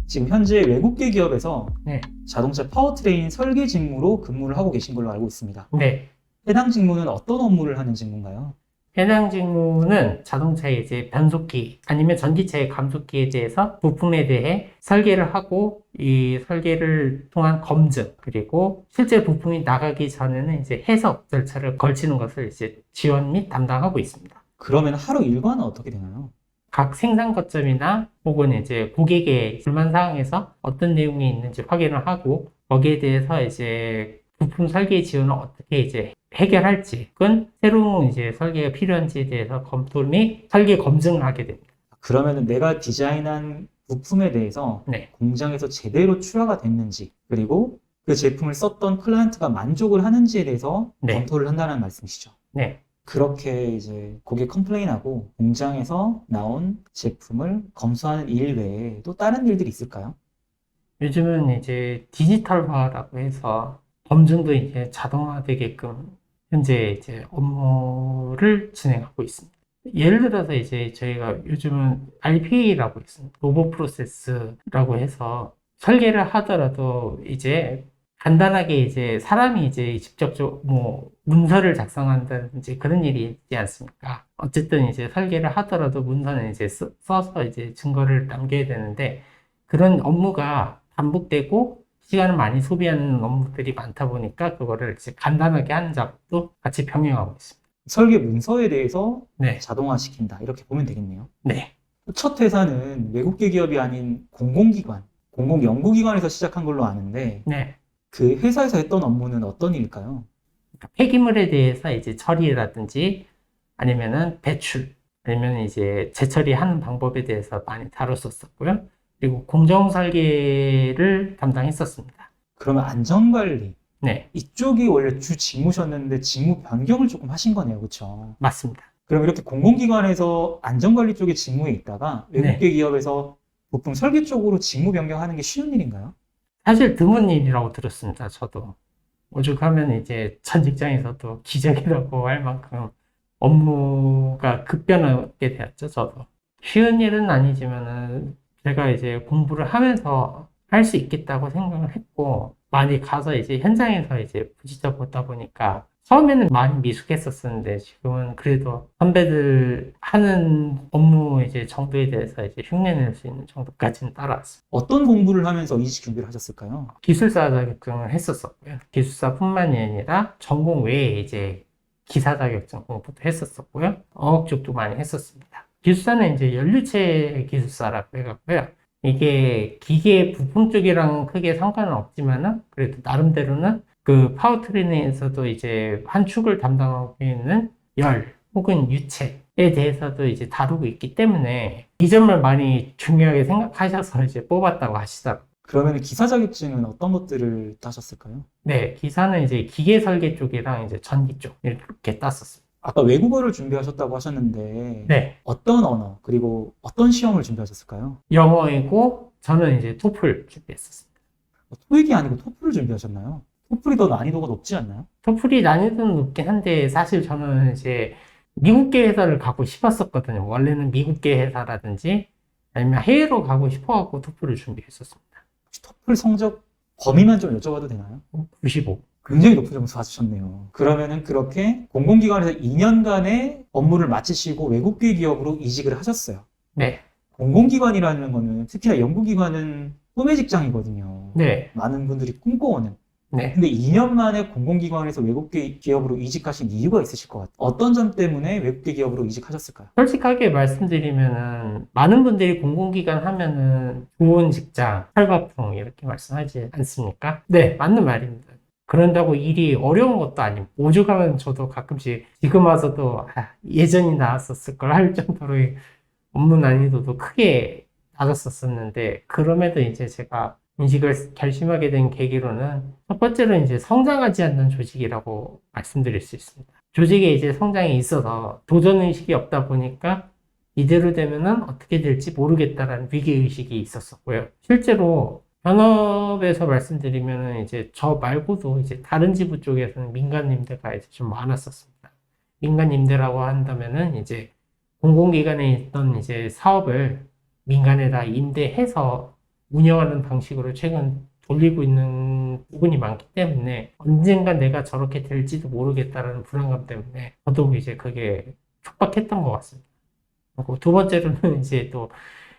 지금 현재 외국계 기업에서 네. 자동차 파워트레인 설계 직무로 근무를 하고 계신 걸로 알고 있습니다. 네. 해당 직무는 어떤 업무를 하는 직무인가요? 해당 직무는 자동차의 이제 변속기 아니면 전기차의 감속기에 대해서 부품에 대해 설계를 하고 이 설계를 통한 검증 그리고 실제 부품이 나가기 전에는 이제 해석 절차를 걸치는 것을 이제 지원 및 담당하고 있습니다. 그러면 하루 일과는 어떻게 되나요? 각 생산 거점이나 혹은 이제 고객의 불만 사항에서 어떤 내용이 있는지 확인을 하고 거기에 대해서 이제 부품 설계 지원을 어떻게 이제 해결할지, 그건 새로운 이제 설계가 필요한지에 대해서 검토 및 설계 검증을 하게 됩니다. 그러면 내가 디자인한 부품에 대해서 네. 공장에서 제대로 출하가 됐는지, 그리고 그 제품을 썼던 클라이언트가 만족을 하는지에 대해서 네. 검토를 한다는 말씀이시죠. 네. 그렇게 이제 고객 컴플레인하고 공장에서 나온 제품을 검수하는 일 외에 또 다른 일들이 있을까요? 요즘은 이제 디지털화라고 해서 검증도 이제 자동화되게끔 현재 이제 업무를 진행하고 있습니다. 예를 들어서 이제 저희가 요즘은 RPA라고 있습니다. 로봇 프로세스라고 해서 설계를 하더라도 이제 간단하게 이제 사람이 이제 직접적으로 뭐 문서를 작성한다든지 그런 일이 있지 않습니까? 어쨌든 이제 설계를 하더라도 문서는 이제 써서 이제 증거를 남겨야 되는데 그런 업무가 반복되고 시간을 많이 소비하는 업무들이 많다 보니까 그거를 이제 간단하게 하는 작업도 같이 병행하고 있습니다. 설계 문서에 대해서 네. 자동화시킨다. 이렇게 보면 되겠네요. 네. 첫 회사는 외국계 기업이 아닌 공공기관, 공공연구기관에서 시작한 걸로 아는데 네. 그 회사에서 했던 업무는 어떤 일일까요? 그러니까 폐기물에 대해서 이제 처리라든지 아니면은 배출, 아니면 이제 재처리하는 방법에 대해서 많이 다뤘었고요. 그리고 공정 설계를 담당했었습니다. 그러면 안전관리, 네. 이쪽이 원래 주 직무셨는데 직무 변경을 조금 하신 거네요. 그렇죠? 맞습니다. 그럼 이렇게 공공기관에서 안전관리 쪽에 직무에 있다가 외국계 기업에서 부품 설계 쪽으로 직무 변경하는 게 쉬운 일인가요? 사실 드문 일이라고 들었습니다. 저도. 오죽하면 이제 전 직장에서도 기적이라고 할 만큼 업무가 급변하게 되었죠, 저도. 쉬운 일은 아니지만은 제가 이제 공부를 하면서 할 수 있겠다고 생각을 했고, 많이 가서 이제 현장에서 이제 부딪혀 보다 보니까 처음에는 많이 미숙했었는데 지금은 그래도 선배들 하는 업무 이제 정도에 대해서 이제 흉내낼 수 있는 정도까지는 따라왔습니다. 어떤 공부를 하면서 이직 준비를 하셨을까요? 기술사 자격증을 했었었고요. 기술사뿐만이 아니라 전공 외에 이제 기사 자격증 공부도 했었었고요. 어학 쪽도 많이 했었습니다. 기술사는 이제 연료체 기술사라고 해갖고요. 이게 기계 부품 쪽이랑 크게 상관은 없지만은 그래도 나름대로는 그 파워트레인에서도 이제 한 축을 담당하고 있는 열 혹은 유체에 대해서도 이제 다루고 있기 때문에 이 점을 많이 중요하게 생각하셔서 이제 뽑았다고 하시더라고요. 그러면 기사 자격증은 어떤 것들을 따셨을까요? 네, 기사는 이제 기계 설계 쪽이랑 이제 전기 쪽 이렇게 땄었어요. 아까 외국어를 준비하셨다고 하셨는데 네, 어떤 언어 그리고 어떤 시험을 준비하셨을까요? 영어이고 저는 이제 토플 준비했었습니다. 토익이 아니고 토플을 준비하셨나요? 토플이 더 난이도가 높지 않나요? 토플이 난이도는 높긴 한데 사실 저는 이제 미국계 회사를 가고 싶었었거든요. 원래는 미국계 회사라든지 아니면 해외로 가고 싶어갖고 토플을 준비했었습니다. 혹시 토플 성적 범위만 좀 여쭤봐도 되나요? 95. 굉장히 높은 점수 받으셨네요. 그러면은 그렇게 공공기관에서 2년간의 업무를 마치시고 외국계 기업으로 이직을 하셨어요. 네, 공공기관이라는 거는 특히나 연구기관은 꿈의 직장이거든요. 네, 많은 분들이 꿈꿔오는. 네. 근데 2년 만에 공공기관에서 외국계 기업으로 이직하신 이유가 있으실 것 같아요. 어떤 점 때문에 외국계 기업으로 이직하셨을까요? 솔직하게 말씀드리면은 많은 분들이 공공기관 하면은 좋은 직장, 팔바풍 이렇게 말씀하지 않습니까? 네, 맞는 말입니다. 그런다고 일이 어려운 것도 아니고 오죽하면 저도 가끔씩 지금 와서도 예전이 나왔었을 걸 할 정도로의 업무 난이도도 크게 낮았었는데 그럼에도 이제 제가 이직을 결심하게 된 계기로는 첫 번째로 이제 성장하지 않는 조직이라고 말씀드릴 수 있습니다. 조직에 이제 성장이 있어서 도전의식이 없다 보니까 이대로 되면은 어떻게 될지 모르겠다라는 위기의식이 있었었고요. 실제로 현업에서 말씀드리면은 이제 저 말고도 이제 다른 지부 쪽에서는 민간 임대가 이제 좀 많았었습니다. 민간 임대라고 한다면은 이제 공공기관에 있던 이제 사업을 민간에다 임대해서 운영하는 방식으로 최근 돌리고 있는 부분이 많기 때문에 언젠가 내가 저렇게 될지도 모르겠다라는 불안감 때문에 더더욱 이제 그게 촉박했던 것 같습니다. 그리고 두 번째로는 이제 또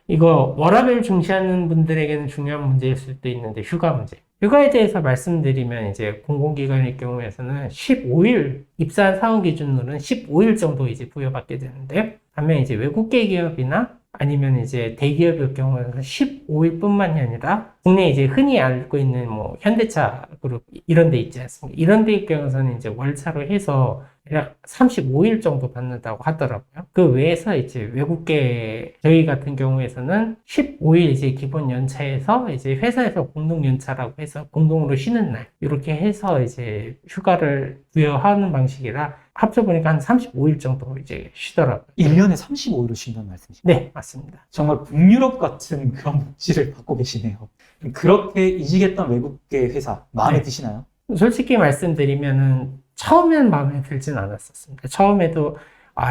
이거 워라밸 중시하는 분들에게는 중요한 문제일 수도 있는데 휴가 문제. 휴가에 대해서 말씀드리면 이제 공공기관의 경우에서는 15일, 입사한 사원 기준으로는 15일 정도 이제 부여받게 되는데요. 반면 이제 외국계 기업이나 아니면 이제 대기업의 경우에는 15일뿐만이 아니라 국내 이제 흔히 알고 있는 뭐 현대차 그룹 이런 데 있지 않습니까? 이런 데의 경우에는 이제 월차로 해서 대략 35일 정도 받는다고 하더라고요. 그 외에서 이제 외국계 저희 같은 경우에서는 15일 이제 기본 연차에서 이제 회사에서 공동 연차라고 해서 공동으로 쉬는 날 이렇게 해서 이제 휴가를 부여하는 방식이라 합쳐보니까 한 35일 정도 이제 쉬더라고요. 1년에 35일을 쉰다는 말씀이시죠? 네, 맞습니다. 정말 북유럽 같은 그런 복지를 받고 계시네요. 그렇게 이직했던 외국계 회사 마음에 네. 드시나요? 솔직히 말씀드리면은 처음엔 마음에 들진 않았었습니다. 처음에도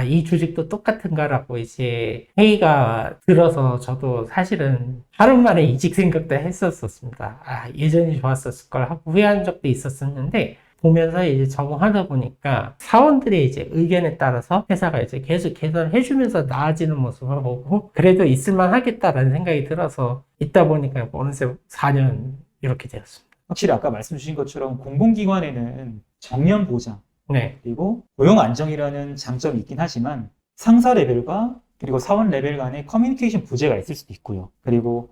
이 조직도 똑같은가라고 이제 회의가 들어서 저도 사실은 하루 만에 이직 생각도 했었습니다. 예전이 좋았었을 걸 하고 후회한 적도 있었었는데 보면서 이제 적응하다 보니까 사원들의 이제 의견에 따라서 회사가 이제 계속 개선을 해주면서 나아지는 모습을 보고 그래도 있을만 하겠다라는 생각이 들어서 있다 보니까 어느새 4년 이렇게 되었습니다. 확실히 아까 말씀 주신 것처럼 공공기관에는 정년 보장, 네, 그리고 고용 안정이라는 장점이 있긴 하지만 상사 레벨과 그리고 사원 레벨 간의 커뮤니케이션 부재가 있을 수도 있고요. 그리고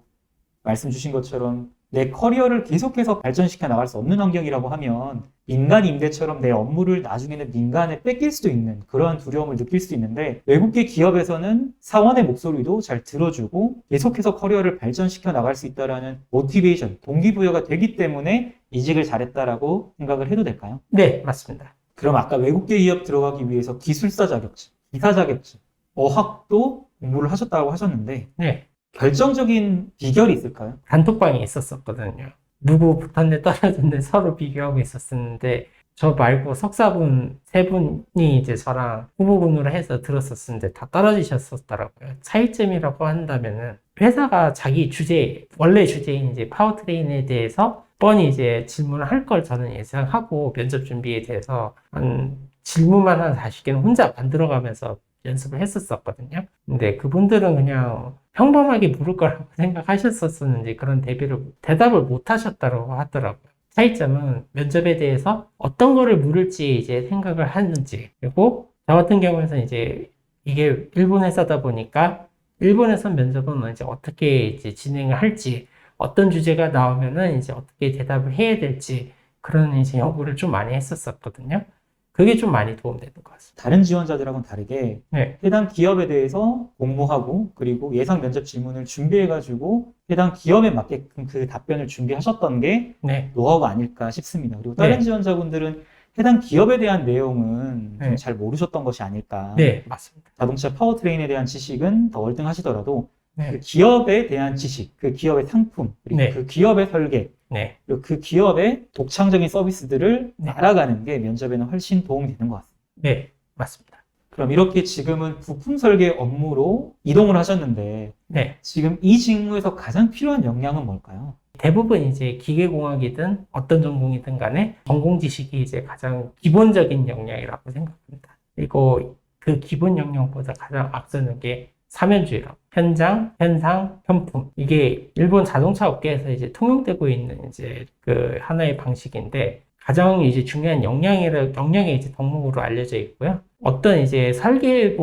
말씀 주신 것처럼 내 커리어를 계속해서 발전시켜 나갈 수 없는 환경이라고 하면 민간 임대처럼 내 업무를 나중에는 민간에 뺏길 수도 있는 그러한 두려움을 느낄 수 있는데 외국계 기업에서는 사원의 목소리도 잘 들어주고 계속해서 커리어를 발전시켜 나갈 수 있다는 모티베이션, 동기부여가 되기 때문에 이직을 잘했다라고 생각을 해도 될까요? 네, 맞습니다. 그럼 아까 외국계 기업 들어가기 위해서 기술사 자격증, 기사 자격증, 어학도 공부를 하셨다고 하셨는데 네. 결정적인 비결이 있을까요? 단톡방에 있었었거든요. 누구 붙었네 떨어졌네 서로 비교하고 있었었는데 저 말고 석사분 세 분이 이제 저랑 후보군으로 해서 들었었는데 다 떨어지셨었더라고요. 차이점이라고 한다면은 회사가 자기 주제, 원래 주제인 이제 파워트레인에 대해서 뻔히 이제 질문을 할 걸 저는 예상하고 면접 준비에 대해서 한 질문만 한 40개는 혼자 만들어가면서 연습을 했었거든요. 근데 그분들은 그냥 평범하게 물을 거라고 생각하셨었는지 그런 대답을 못 하셨다고 하더라고요. 차이점은 면접에 대해서 어떤 거를 물을지 이제 생각을 하는지, 그리고 저 같은 경우에는 이제 이게 일본 회사다 보니까 일본에서 면접은 이제 어떻게 이제 진행을 할지, 어떤 주제가 나오면은 이제 어떻게 대답을 해야 될지 그런 이제 연구를 좀 많이 했었거든요. 그게 좀 많이 도움되는 것 같습니다. 다른 지원자들하고는 다르게 네. 해당 기업에 대해서 공모하고 그리고 예상 면접 질문을 준비해가지고 해당 기업에 맞게끔 그 답변을 준비하셨던 게 네. 노하우가 아닐까 싶습니다. 그리고 다른 네. 지원자분들은 해당 기업에 대한 내용은 좀 네. 잘 모르셨던 것이 아닐까. 네, 맞습니다. 자동차 파워트레인에 대한 지식은 더 월등하시더라도 그 네. 기업에 대한 지식, 그 기업의 상품, 그리고 네. 그 기업의 설계, 네. 그리고 그 기업의 독창적인 서비스들을 네. 알아가는 게 면접에는 훨씬 도움이 되는 것 같습니다. 네, 맞습니다. 그럼 이렇게 지금은 부품 설계 업무로 이동을 하셨는데 네. 지금 이 직무에서 가장 필요한 역량은 뭘까요? 대부분 이제 기계공학이든 어떤 전공이든 간에 전공 지식이 이제 가장 기본적인 역량이라고 생각합니다. 그리고 그 기본 역량보다 가장 앞서는 게 사면주의라고. 현장, 현상, 현품. 이게 일본 자동차 업계에서 이제 통용되고 있는 이제 그 하나의 방식인데 가장 이제 중요한 역량의 이제 덕목으로 알려져 있고요. 어떤 이제 설계에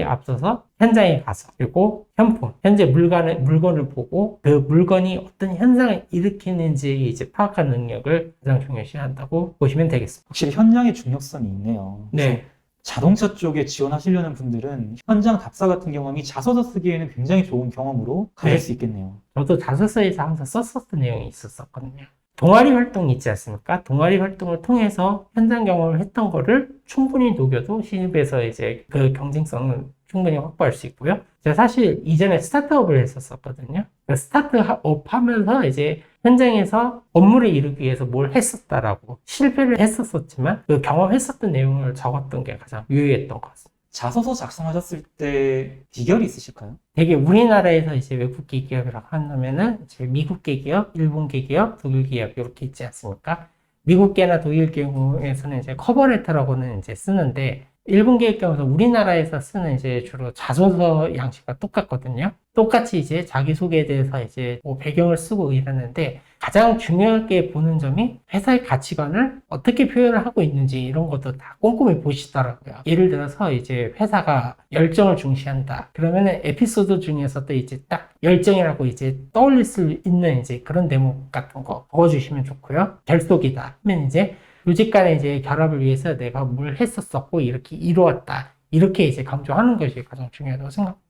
앞서서 현장에 가서 그리고 현품, 현재 물건을 보고 그 물건이 어떤 현상을 일으키는지 이제 파악하는 능력을 가장 중요시한다고 보시면 되겠습니다. 확실히 현장의 중요성이 있네요. 네. 자동차 쪽에 지원하시려는 분들은 현장 답사 같은 경험이 자소서 쓰기에는 굉장히 좋은 경험으로 가질 네. 수 있겠네요. 저도 자소서에서 항상 썼었던 내용이 있었거든요. 동아리 활동 있지 않습니까? 동아리 활동을 통해서 현장 경험을 했던 거를 충분히 녹여도 신입에서 이제 그 경쟁성을 충분히 확보할 수 있고요. 제가 사실 이전에 스타트업을 했었거든요. 스타트업 하면서 이제 현장에서 업무를 이루기 위해서 뭘 했었다라고 실패를 했었지만 그 경험했었던 내용을 적었던 게 가장 유효했던 것 같습니다. 자소서 작성하셨을 때 비결이 있으실까요? 되게 우리나라에서 이제 외국계 기업이라고 한다면은 이제 미국계 기업, 일본계 기업, 독일계 기업 이렇게 있지 않습니까? 미국계나 독일 경우에서는 이제 커버레터라고는 이제 쓰는데 일본계의 경우는 우리나라에서 쓰는 이제 주로 자소서 양식과 똑같거든요. 똑같이 이제 자기소개에 대해서 이제 뭐 배경을 쓰고 이러는데 가장 중요하게 보는 점이 회사의 가치관을 어떻게 표현을 하고 있는지 이런 것도 다 꼼꼼히 보시더라고요. 예를 들어서 이제 회사가 열정을 중시한다. 그러면은 에피소드 중에서도 이제 딱 열정이라고 이제 떠올릴 수 있는 이제 그런 대목 같은 거 적어주시면 좋고요. 결속이다 하면 이제 조직 간의 이제 결합을 위해서 내가 뭘 했었었고 이렇게 이루었다. 이렇게 이제 강조하는 것이 가장 중요하다고 생각합니다.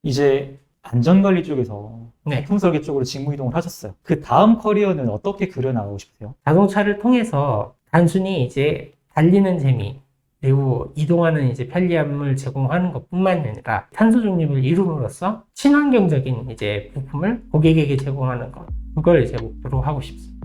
이제 안전관리 쪽에서 네. 부품 설계 쪽으로 직무 이동을 하셨어요. 그 다음 커리어는 어떻게 그려나가고 싶으세요? 자동차를 통해서 단순히 이제 달리는 재미, 그리고 이동하는 이제 편리함을 제공하는 것뿐만 아니라 탄소 중립을 이룸으로써 친환경적인 이제 부품을 고객에게 제공하는 것, 그걸 이제 목표로 하고 싶습니다.